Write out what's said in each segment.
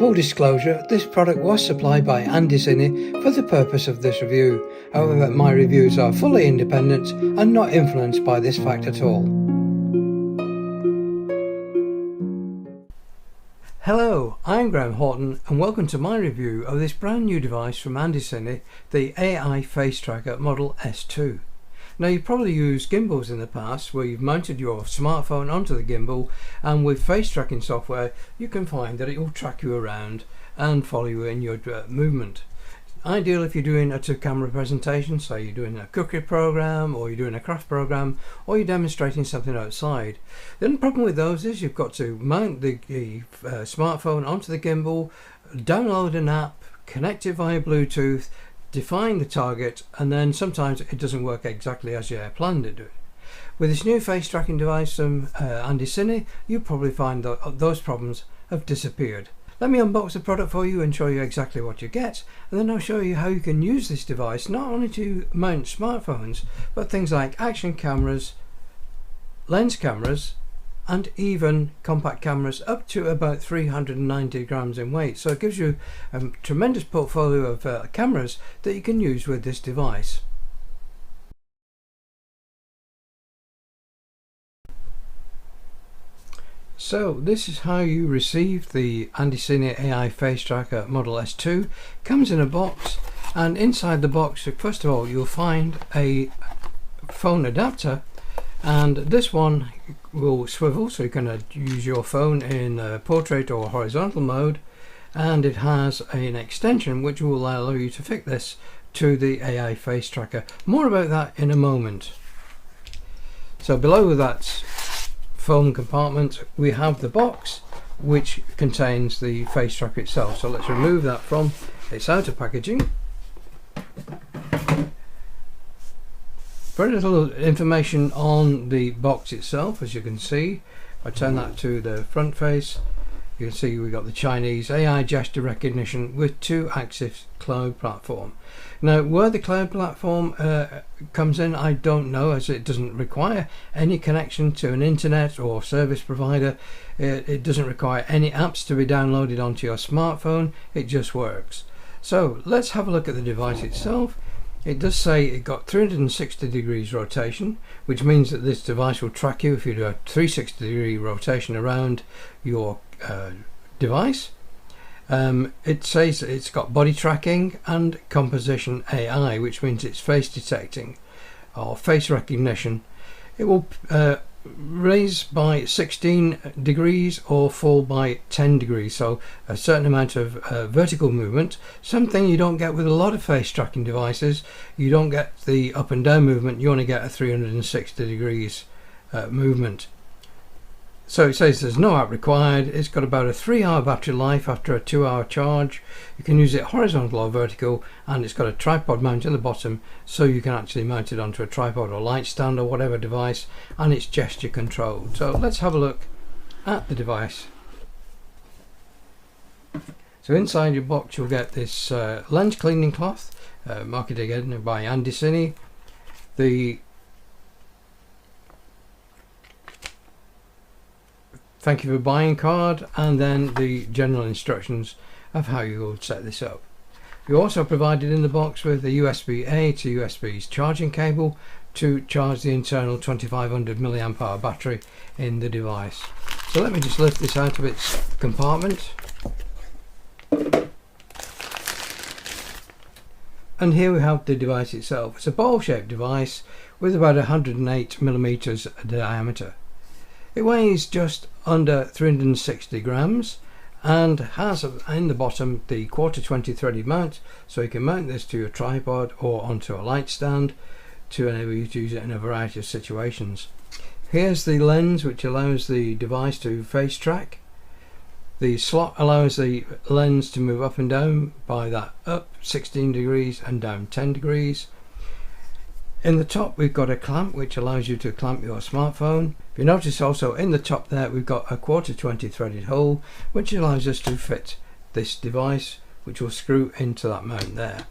Full disclosure, this product was supplied by Andycine for the purpose of this review. However, my reviews are fully independent and not influenced by this fact at all. Hello, I'm Graham Horton and welcome to my review of this brand new device from Andycine, the AI Face Tracker Model S2. Now, you've probably used gimbals in the past where you've mounted your smartphone onto the gimbal, and with face tracking software you can find that it will track you around and follow you in your movement. Ideal if you're doing a two-camera presentation, so you're doing a cookery program or you're doing a craft program or you're demonstrating something outside. The only problem with those is you've got to mount the smartphone onto the gimbal, download an app, connect it via Bluetooth, define the target, and then sometimes it doesn't work exactly as you planned it to. With this new face tracking device from Andycine, you probably find that those problems have disappeared. Let me unbox the product for you and show you exactly what you get, and then I'll show you how you can use this device not only to mount smartphones, but things like action cameras, lens cameras, and even compact cameras up to about 390 grams in weight. So it gives you a tremendous portfolio of cameras that you can use with this device. So this is how you receive the Andycine AI Face Tracker Model S2. Comes in a box, and inside the box, first of all, you'll find a phone adapter, and this one will swivel so you can use your phone in portrait or horizontal mode, and it has an extension which will allow you to fit this to the AI Face Tracker. More about that in a moment. So below that phone compartment we have the box which contains the face tracker itself. So let's remove that from its outer packaging. Very little information on the box itself, as you can see. If I turn that to the front face, you can see we've got the Chinese AI gesture recognition with 2-axis cloud platform. Now, where the cloud platform comes in, I don't know, as it doesn't require any connection to an internet or service provider. It doesn't require any apps to be downloaded onto your smartphone. It just works. So let's have a look at the device itself. It does say it got 360 degrees rotation, which means that this device will track you if you do a 360 degree rotation around your device. It says it's got body tracking and composition AI, which means it's face detecting or face recognition. It will raise by 16 degrees or fall by 10 degrees, so a certain amount of vertical movement, something you don't get with a lot of face tracking devices. You don't get the up and down movement, you only get a 360 degrees movement. So it says there's no app required. It's got about a 3-hour battery life after a 2-hour charge. You can use it horizontal or vertical, and it's got a tripod mount in the bottom, so you can actually mount it onto a tripod or light stand or whatever device, and it's gesture controlled. So let's have a look at the device. So inside your box you'll get this lens cleaning cloth, marketed again by Andycine, the thank you for buying card, and then the general instructions of how you will set this up. You're also provided in the box with a USB-A to USB charging cable to charge the internal 2500 mAh battery in the device. So let me just lift this out of its compartment. And here we have the device itself. It's a bowl-shaped device with about 108 millimeters diameter. It weighs just under 360 grams and has in the bottom the 1/4-20 threaded mount, so you can mount this to your tripod or onto a light stand to enable you to use it in a variety of situations. Here's the lens which allows the device to face track. The slot allows the lens to move up and down by that up 16 degrees and down 10 degrees. In the top we've got a clamp which allows you to clamp your smartphone. If you notice also in the top there we've got a 1/4-20 threaded hole which allows us to fit this device, which will screw into that mount there.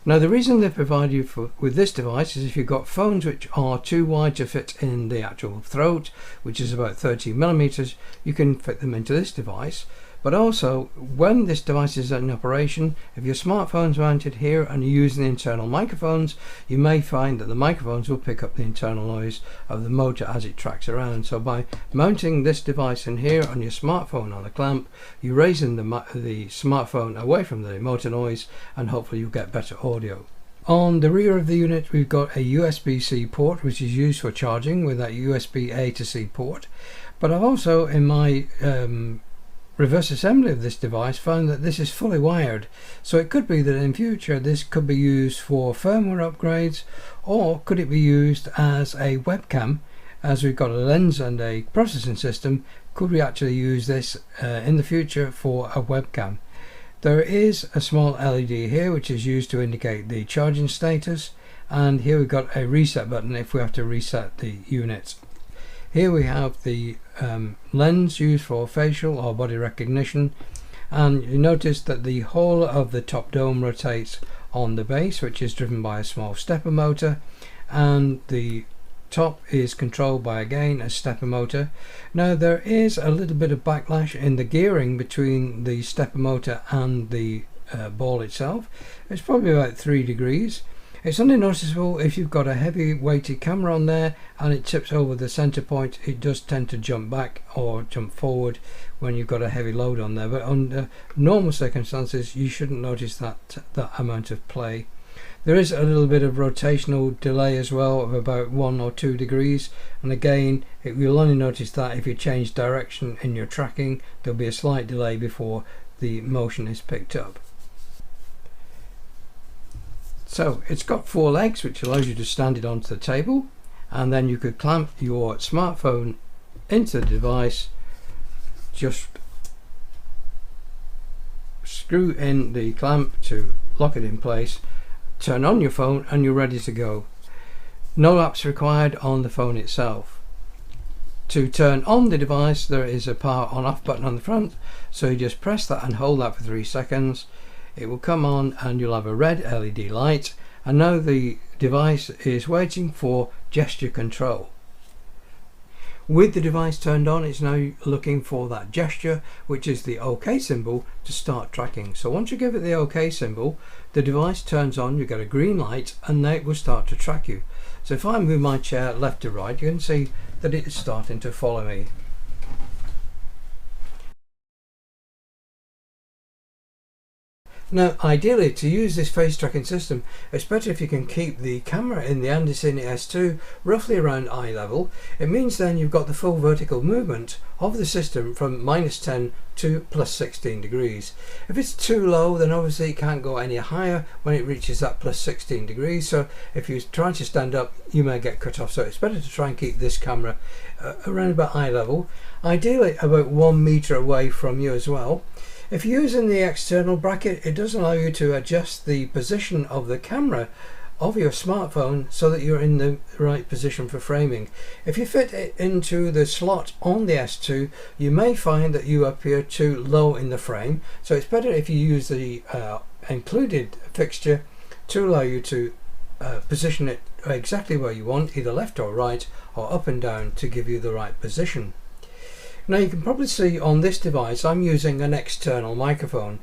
Now the reason they provide you with this device is if you've got phones which are too wide to fit in the actual throat, which is about 30 millimeters, you can fit them into this device. But also, when this device is in operation, if your smartphone's mounted here and you're using the internal microphones, you may find that the microphones will pick up the internal noise of the motor as it tracks around. So by mounting this device in here on your smartphone on a clamp, you're raising the smartphone away from the motor noise, and hopefully you'll get better audio. On the rear of the unit, we've got a USB-C port, which is used for charging with that USB-A to C port. But I've also, in my reverse assembly of this device, found that this is fully wired. So it could be that in future this could be used for firmware upgrades, or could it be used as a webcam? As we've got a lens and a processing system, could we actually use this in the future for a webcam? There is a small LED here which is used to indicate the charging status, and here we've got a reset button if we have to reset the unit. Here we have the lens used for facial or body recognition, and you notice that the whole of the top dome rotates on the base, which is driven by a small stepper motor, and the top is controlled by again a stepper motor. Now there is a little bit of backlash in the gearing between the stepper motor and the ball itself. It's probably about 3 degrees. It's only noticeable if you've got a heavy weighted camera on there and it tips over the center point. It does tend to jump back or jump forward when you've got a heavy load on there, but under normal circumstances you shouldn't notice that amount of play. There is a little bit of rotational delay as well of about 1 or 2 degrees, and again you'll only notice that if you change direction in your tracking. There'll be a slight delay before the motion is picked up. So it's got 4 legs, which allows you to stand it onto the table, and then you could clamp your smartphone into the device, just screw in the clamp to lock it in place, turn on your phone, and you're ready to go. No apps required on the phone itself. To turn on the device, there is a power on off button on the front, so you just press that and hold that for 3 seconds. It will come on and you'll have a red LED light, and now the device is waiting for gesture control. With the device turned on, it's now looking for that gesture, which is the OK symbol, to start tracking. So once you give it the OK symbol, the device turns on, you get a green light, and now it will start to track you. So if I move my chair left to right, you can see that it's starting to follow me. Now ideally, to use this face tracking system, it's better if you can keep the camera in the Andycine S2 roughly around eye level. It means then you've got the full vertical movement of the system from -10 to +16 degrees. If it's too low, then obviously it can't go any higher when it reaches that +16 degrees, so if you try to stand up you may get cut off. So it's better to try and keep this camera around about eye level, ideally about 1 meter away from you as well. If you're using the external bracket, it does allow you to adjust the position of the camera of your smartphone so that you're in the right position for framing. If you fit it into the slot on the S2, you may find that you appear too low in the frame, so it's better if you use the included fixture to allow you to position it exactly where you want, either left or right or up and down, to give you the right position. Now you can probably see on this device I'm using an external microphone,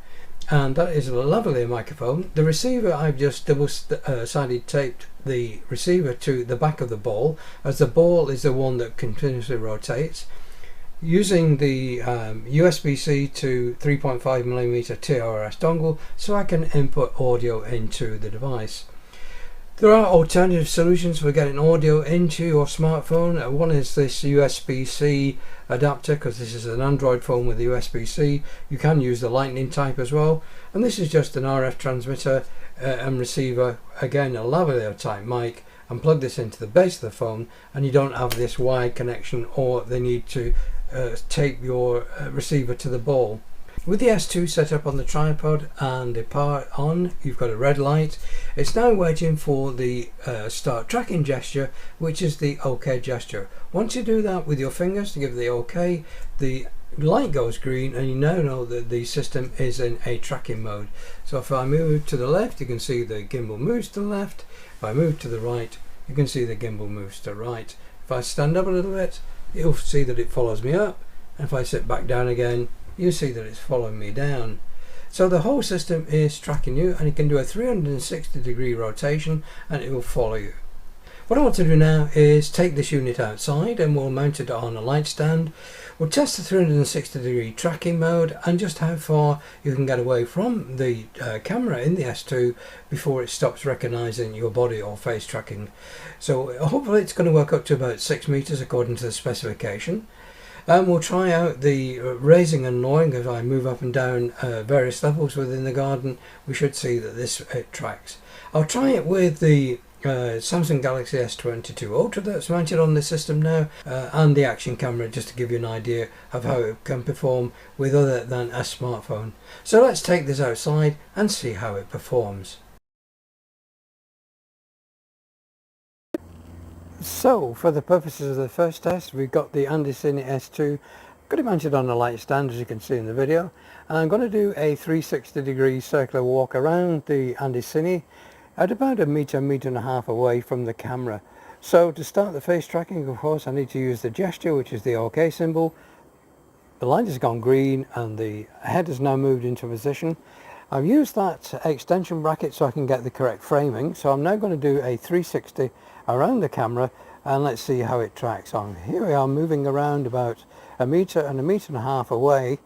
and that is a lavalier microphone. The receiver, I've just double-sided taped the receiver to the back of the ball, as the ball is the one that continuously rotates, using the USB-C to 3.5mm TRS dongle so I can input audio into the device. There are alternative solutions for getting audio into your smartphone. One is this USB-C adapter, because this is an Android phone with USB-C. You can use the Lightning type as well, and this is just an RF transmitter and receiver, again a lavalier type mic, and plug this into the base of the phone, and you don't have this wired connection or the need to tape your receiver to the ball. With the S2 set up on the tripod and the power on, you've got a red light. It's now waiting for the start tracking gesture, which is the OK gesture. Once you do that with your fingers to give the OK, the light goes green and you now know that the system is in a tracking mode. So if I move to the left, you can see the gimbal moves to the left. If I move to the right, you can see the gimbal moves to the right. If I stand up a little bit, you'll see that it follows me up, and if I sit back down again, you see that it's following me down. So the whole system is tracking you, and it can do a 360-degree rotation and it will follow you. What I want to do now is take this unit outside and we'll mount it on a light stand. We'll test the 360-degree tracking mode and just how far you can get away from the camera in the S2 before it stops recognizing your body or face tracking. So hopefully it's going to work up to about 6 meters according to the specification. We'll try out the raising and lowering as I move up and down various levels within the garden. We should see that this tracks. I'll try it with the Samsung Galaxy S22 Ultra that's mounted on the system now, and the action camera, just to give you an idea of how it can perform with other than a smartphone. So let's take this outside and see how it performs. So for the purposes of the first test, we've got the Andycine S2, got it mounted on a light stand as you can see in the video, and I'm going to do a 360-degree circular walk around the Andycine at about a meter and a half away from the camera. So to start the face tracking, of course, I need to use the gesture, which is the OK symbol. The light has gone green and the head has now moved into position. I've used that extension bracket so I can get the correct framing. So I'm now going to do a 360 around the camera and let's see how it tracks on. Here we are moving around about a meter and a half away,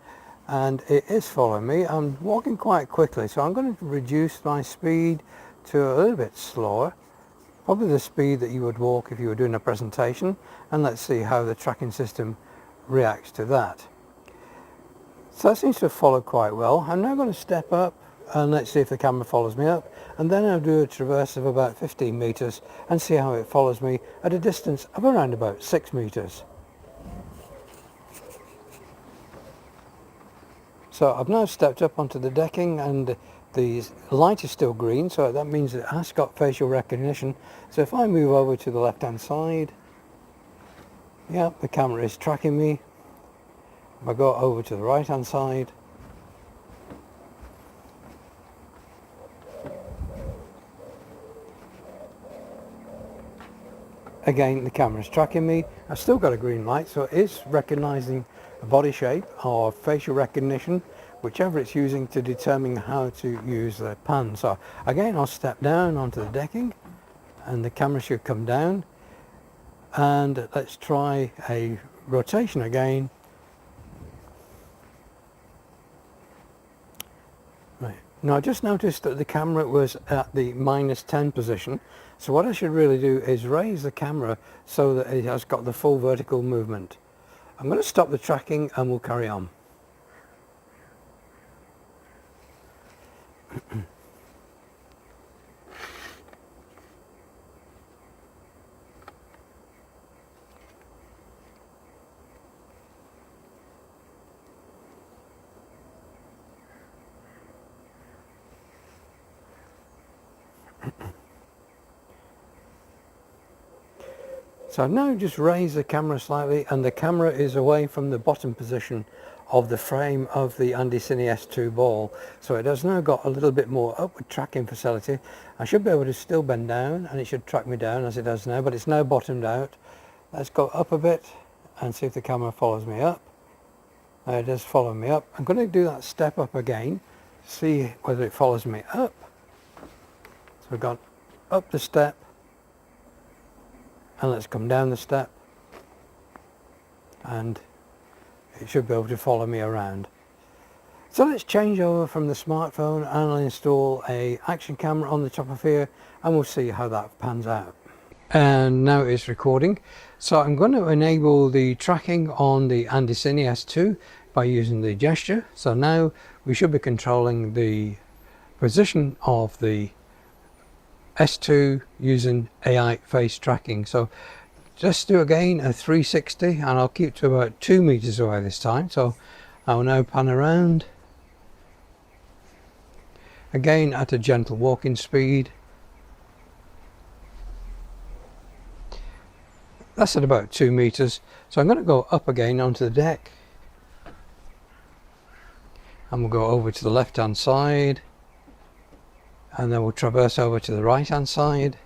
and it is following me. I'm walking quite quickly, so I'm going to reduce my speed to a little bit slower, probably the speed that you would walk if you were doing a presentation, and let's see how the tracking system reacts to that. So that seems to have followed quite well. I'm now going to step up and let's see if the camera follows me up, and then I'll do a traverse of about 15 meters and see how it follows me at a distance of around about 6 meters. So I've now stepped up onto the decking and the light is still green, so that means it has got facial recognition. So if I move over to the left hand side, yeah, the camera is tracking me. If I go over to the right hand side, again the camera is tracking me. I've still got a green light, so it's recognizing a body shape or facial recognition, whichever it's using to determine how to use the pan. So again, I'll step down onto the decking and the camera should come down, and let's try a rotation again. Right. Now I just noticed that the camera was at the -10 position, so what I should really do is raise the camera so that it has got the full vertical movement. I'm going to stop the tracking and we'll carry on. So I've now just raised the camera slightly, and the camera is away from the bottom position of the frame of the Andycine S2 ball. So it has now got a little bit more upward tracking facility. I should be able to still bend down and it should track me down as it does now, but it's now bottomed out. Let's go up a bit and see if the camera follows me up. It does follow me up. I'm going to do that step up again, see whether it follows me up. So we've gone up the step, and let's come down the step, and it should be able to follow me around. So let's change over from the smartphone and I'll install a action camera on the top of here and we'll see how that pans out. And now it's recording. So I'm going to enable the tracking on the Andycine S2 by using the gesture. So now we should be controlling the position of the S2 using AI face tracking. So just do again a 360 and I'll keep to about 2 meters away this time. So I'll now pan around again at a gentle walking speed. That's at about 2 meters. So I'm going to go up again onto the deck and we'll go over to the left hand side, and then we'll traverse over to the right hand side.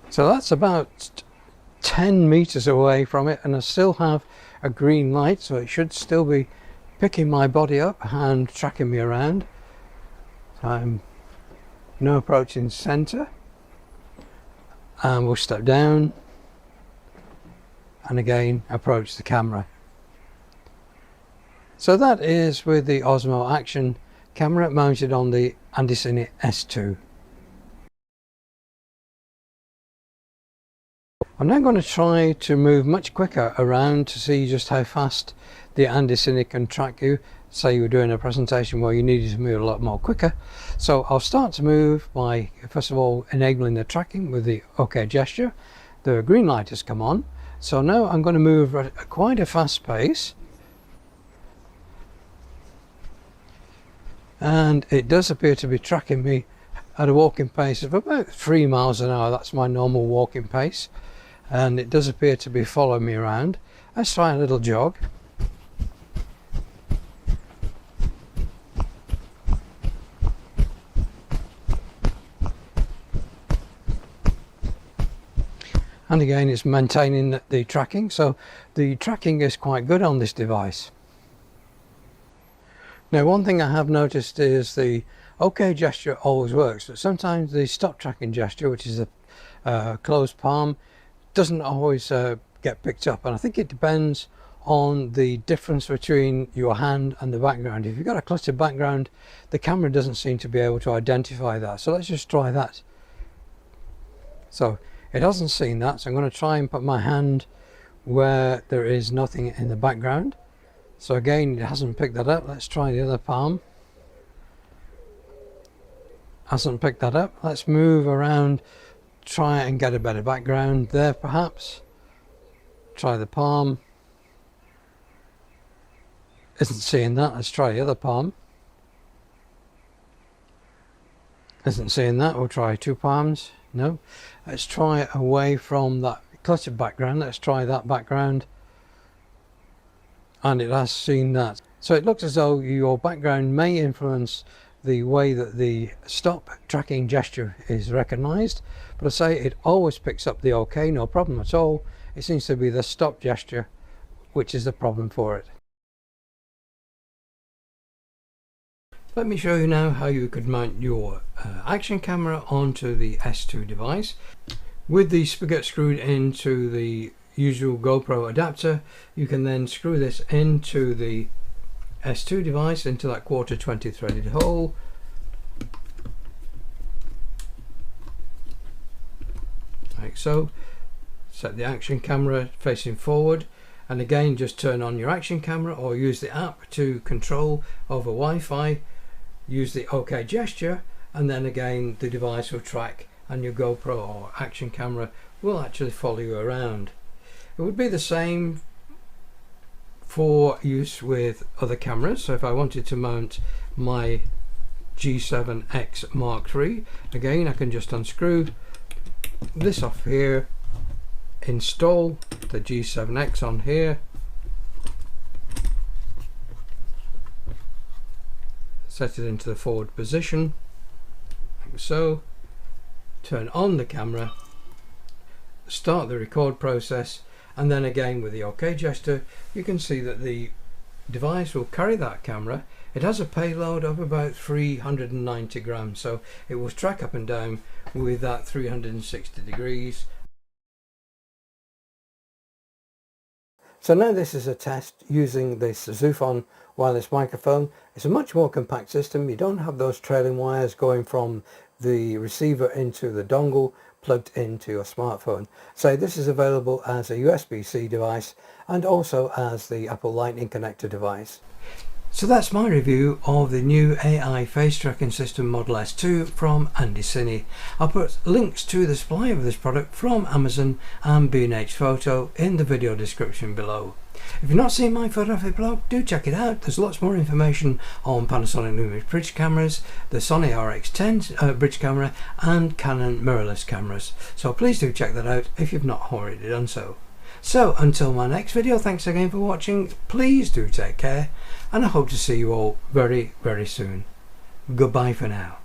So that's about 10 meters away from it, and I still have a green light, so it should still be picking my body up and tracking me around. I'm now approaching center, and we'll step down and again approach the camera. So that is with the Osmo Action camera mounted on the Andycine S2. I'm now going to try to move much quicker around to see just how fast the Andycine can track you. Say you were doing a presentation where you needed to move a lot more quicker. So I'll start to move by first of all enabling the tracking with the OK gesture. The green light has come on. So now I'm going to move at quite a fast pace. And it does appear to be tracking me at a walking pace of about 3 miles an hour. That's my normal walking pace. And it does appear to be following me around. Let's try a little jog. And again, it's maintaining the tracking, so the tracking is quite good on this device. Now, one thing I have noticed is the OK gesture always works, but sometimes the stop tracking gesture, which is a closed palm, doesn't always get picked up, and I think it depends on the difference between your hand and the background. If you've got a cluttered background, the camera doesn't seem to be able to identify that. So let's just try that. So it hasn't seen that, so I'm going to try and put my hand where there is nothing in the background. So again, it hasn't picked that up. Let's try the other palm. Hasn't picked that up. Let's move around, try and get a better background there perhaps. Try the palm. Isn't seeing that. Let's try the other palm. Isn't seeing that. We'll try 2 palms. No. Let's try away from that cluttered background. Let's try that background. And it has seen that. So it looks as though your background may influence the way that the stop tracking gesture is recognized, but I say it always picks up the OK, no problem at all. It seems to be the stop gesture which is the problem for it. Let me show you now how you could mount your action camera onto the S2 device. With the spigot screwed into the usual GoPro adapter, you can then screw this into the S2 device, into that 1/4 threaded hole. Like so. Set the action camera facing forward, and again just turn on your action camera or use the app to control over Wi-Fi. Use the OK gesture, and then again the device will track and your GoPro or action camera will actually follow you around. It would be the same for use with other cameras. So if I wanted to mount my G7X Mark III, again I can just unscrew this off here, install the G7X on here, set it into the forward position like so, turn on the camera, start the record process, and then again with the OK gesture you can see that the device will carry that camera. It has a payload of about 390 grams, so it will track up and down with that 360 degrees. So now this is a test using this Zoofon wireless microphone. It's a much more compact system. You don't have those trailing wires going from the receiver into the dongle plugged into your smartphone. So this is available as a USB-C device and also as the Apple Lightning connector device. So that's my review of the new AI face tracking system Model S2 from Andycine. I'll put links to the supply of this product from Amazon and B&H Photo in the video description below. If you've not seen my photography blog, do check it out. There's lots more information on Panasonic Lumix bridge cameras, the Sony RX10 bridge camera and Canon mirrorless cameras. So please do check that out if you've not already done so. So until my next video, thanks again for watching. Please do take care, and I hope to see you all very, very soon. Goodbye for now.